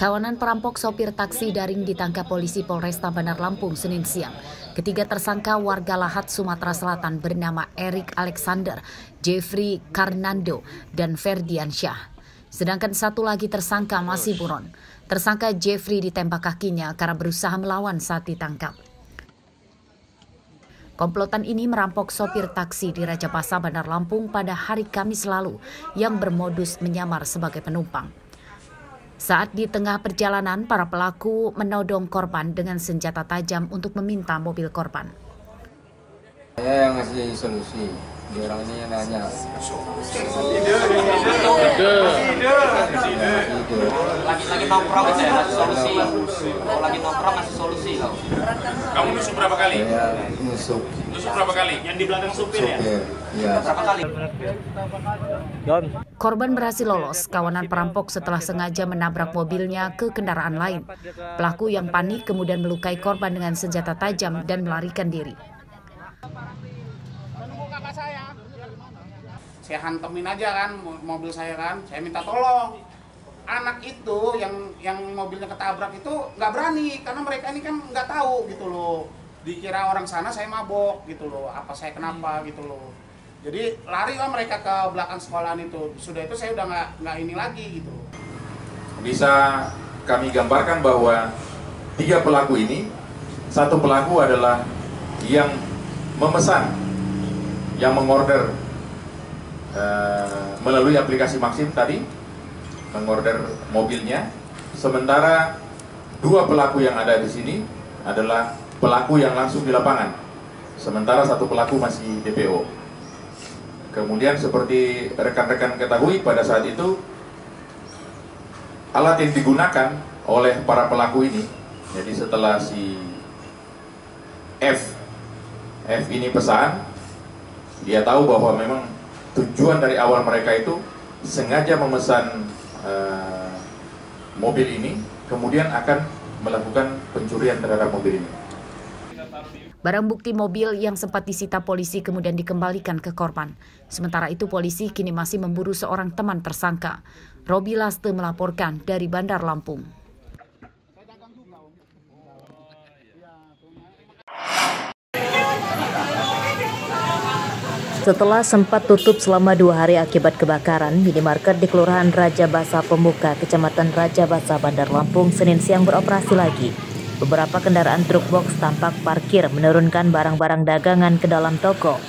Kawanan perampok sopir taksi daring ditangkap polisi Polresta Bandar Lampung Senin siang. Ketiga tersangka warga Lahat, Sumatera Selatan bernama Erik Alexander, Jeffrey Karnando, dan Ferdiansyah. Sedangkan satu lagi tersangka masih buron. Tersangka Jeffrey ditembak kakinya karena berusaha melawan saat ditangkap. Komplotan ini merampok sopir taksi di Raja Basa Bandar Lampung pada hari Kamis lalu yang bermodus menyamar sebagai penumpang. Saat di tengah perjalanan, para pelaku menodong korban dengan senjata tajam untuk meminta mobil korban. Saya yang ngasih solusi, dia orang ini yang nanya. Lagi nongkrong aja ngasih solusi. Kalau lagi nongkrong ngasih solusi kau. Kamu nusuk berapa kali? Saya nusuk. Nusuk berapa kali? Yang di belakang supir ya? Iya. Berapa kali? Korban berhasil lolos kawanan perampok setelah sengaja menabrak mobilnya ke kendaraan lain. Pelaku yang panik kemudian melukai korban dengan senjata tajam dan melarikan diri. Saya hantemin aja kan mobil saya kan, saya minta tolong. Anak itu yang mobilnya ketabrak itu nggak berani karena mereka ini kan nggak tahu gitu loh. Dikira orang sana saya mabok gitu loh, apa saya kenapa gitu loh. Jadi lari lah mereka ke belakang sekolahan itu. Sudah itu saya udah nggak ini lagi gitu. Bisa kami gambarkan bahwa 3 pelaku ini, satu pelaku adalah yang memesan, yang mengorder melalui aplikasi Maxim tadi, mengorder mobilnya. Sementara 2 pelaku yang ada di sini adalah pelaku yang langsung di lapangan. Sementara satu pelaku masih DPO. Kemudian seperti rekan-rekan ketahui pada saat itu, alat yang digunakan oleh para pelaku ini, jadi setelah si F ini pesan, dia tahu bahwa memang tujuan dari awal mereka itu sengaja memesan mobil ini, kemudian akan melakukan pencurian terhadap mobil ini. Barang bukti mobil yang sempat disita polisi kemudian dikembalikan ke korban. Sementara itu polisi kini masih memburu seorang teman tersangka. Robi Laste melaporkan dari Bandar Lampung. Setelah sempat tutup selama 2 hari akibat kebakaran, minimarket di Kelurahan Raja Basa Pemuka, Kecamatan Raja Basa, Bandar Lampung, Senin siang beroperasi lagi. Beberapa kendaraan truk box tampak parkir menurunkan barang-barang dagangan ke dalam toko.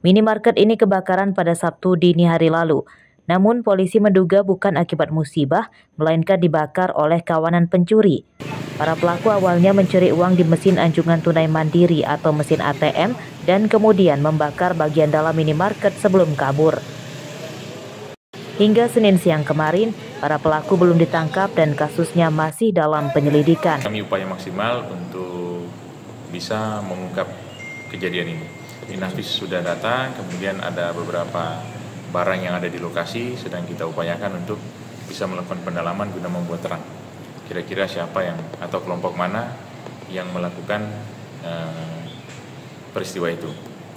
Minimarket ini kebakaran pada Sabtu dini hari lalu. Namun polisi menduga bukan akibat musibah, melainkan dibakar oleh kawanan pencuri. Para pelaku awalnya mencuri uang di mesin anjungan tunai mandiri atau mesin ATM dan kemudian membakar bagian dalam minimarket sebelum kabur. Hingga Senin siang kemarin, para pelaku belum ditangkap dan kasusnya masih dalam penyelidikan. Kami upaya maksimal untuk bisa mengungkap kejadian ini. Inavis sudah datang, kemudian ada beberapa barang yang ada di lokasi, sedang kita upayakan untuk bisa melakukan pendalaman guna membuat terang. Kira-kira siapa yang atau kelompok mana yang melakukan peristiwa itu.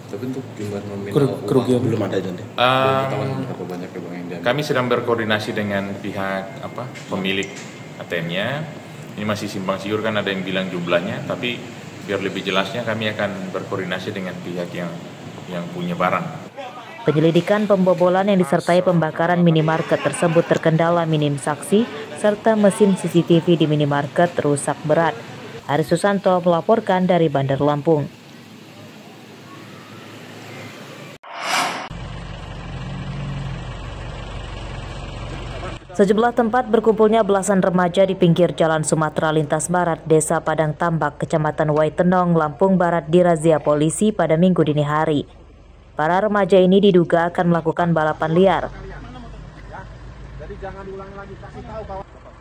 Tapi untuk jumlah nominal kerugian belum ada jadi. Kami sedang berkoordinasi dengan pihak pemilik ATM-nya. Ini masih simpang siur, kan ada yang bilang jumlahnya, tapi biar lebih jelasnya kami akan berkoordinasi dengan pihak yang punya barang. Penyelidikan pembobolan yang disertai pembakaran minimarket tersebut terkendala minim saksi serta mesin CCTV di minimarket rusak berat. Aris Susanto melaporkan dari Bandar Lampung. Sejumlah tempat berkumpulnya belasan remaja di pinggir Jalan Sumatera Lintas Barat, Desa Padang Tambak, Kecamatan Waitenong, Lampung Barat dirazia polisi pada Minggu dini hari. Para remaja ini diduga akan melakukan balapan liar.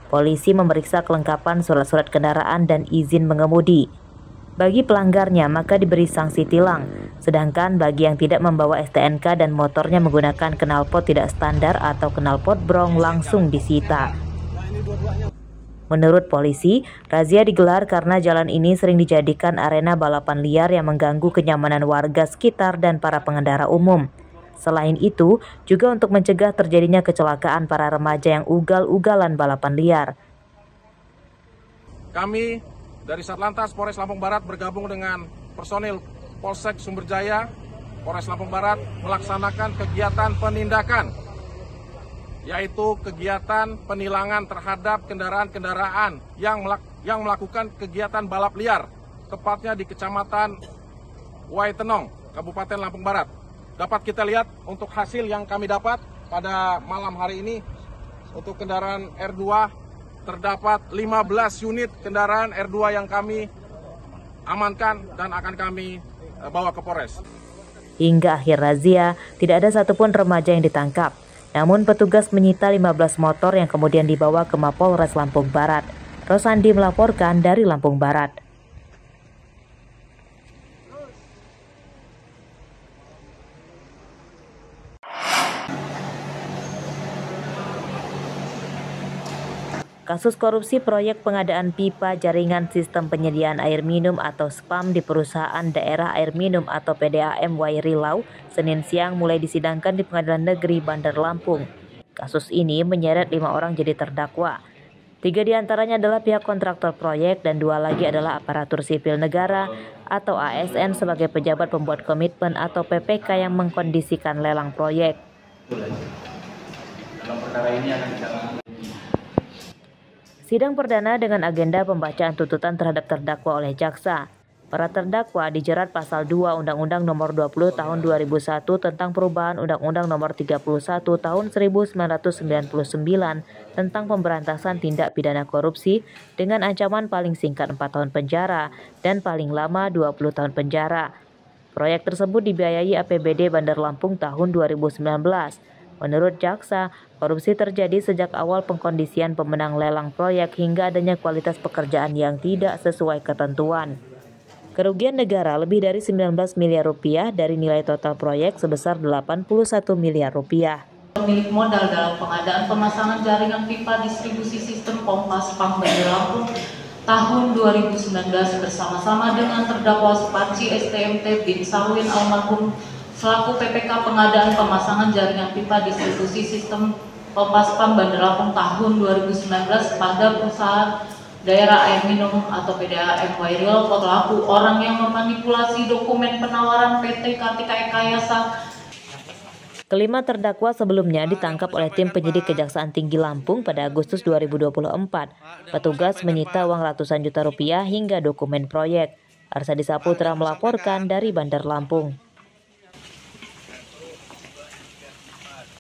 Polisi memeriksa kelengkapan surat-surat kendaraan dan izin mengemudi. Bagi pelanggarnya maka diberi sanksi tilang, sedangkan bagi yang tidak membawa STNK dan motornya menggunakan knalpot tidak standar atau knalpot brong langsung disita. Menurut polisi, razia digelar karena jalan ini sering dijadikan arena balapan liar yang mengganggu kenyamanan warga sekitar dan para pengendara umum. Selain itu, juga untuk mencegah terjadinya kecelakaan para remaja yang ugal-ugalan balapan liar. Kami dari Satlantas Polres Lampung Barat bergabung dengan personil Polsek Sumberjaya, Polres Lampung Barat melaksanakan kegiatan penindakan, yaitu kegiatan penilangan terhadap kendaraan-kendaraan yang melakukan kegiatan balap liar, tepatnya di Kecamatan Waitenong, Kabupaten Lampung Barat. Dapat kita lihat untuk hasil yang kami dapat pada malam hari ini, untuk kendaraan R2 terdapat 15 unit kendaraan R2 yang kami amankan dan akan kami bawa ke Polres. Hingga akhir razia, tidak ada satupun remaja yang ditangkap. Namun petugas menyita 15 motor yang kemudian dibawa ke Mapolres Lampung Barat. Rosandi melaporkan dari Lampung Barat. Kasus korupsi proyek pengadaan pipa jaringan sistem penyediaan air minum atau SPAM di perusahaan daerah air minum atau PDAM Wairilau, Senin siang mulai disidangkan di Pengadilan Negeri Bandar Lampung. Kasus ini menyeret 5 orang jadi terdakwa. 3 diantaranya adalah pihak kontraktor proyek dan 2 lagi adalah aparatur sipil negara atau ASN sebagai pejabat pembuat komitmen atau PPK yang mengkondisikan lelang proyek. Sidang perdana dengan agenda pembacaan tuntutan terhadap terdakwa oleh jaksa. Para terdakwa dijerat pasal 2 Undang-Undang Nomor 20 Tahun 2001 tentang perubahan Undang-Undang Nomor 31 Tahun 1999 tentang pemberantasan tindak pidana korupsi dengan ancaman paling singkat 4 tahun penjara dan paling lama 20 tahun penjara. Proyek tersebut dibiayai APBD Bandar Lampung tahun 2019. Menurut jaksa, korupsi terjadi sejak awal pengkondisian pemenang lelang proyek hingga adanya kualitas pekerjaan yang tidak sesuai ketentuan. Kerugian negara lebih dari 19 miliar rupiah dari nilai total proyek sebesar 81 miliar rupiah. Pemilik modal dalam pengadaan pemasangan jaringan pipa distribusi sistem pompa SPAM Bandar Lampung tahun 2019 bersama-sama dengan terdakwa Suparji STMT bin Sawin almarhum selaku PPK pengadaan pemasangan jaringan pipa distribusi sistem pompa SPAM Bandar Lampung tahun 2019 pada perusahaan daerah air minum atau PDAM Wairilau pelaku orang yang memanipulasi dokumen penawaran PT Kartika Ekayasa. Kelima terdakwa sebelumnya ditangkap oleh tim penyidik Kejaksaan Tinggi Lampung pada Agustus 2024. Petugas menyita uang ratusan juta rupiah hingga dokumen proyek. Arsadi Saputra melaporkan dari Bandar Lampung.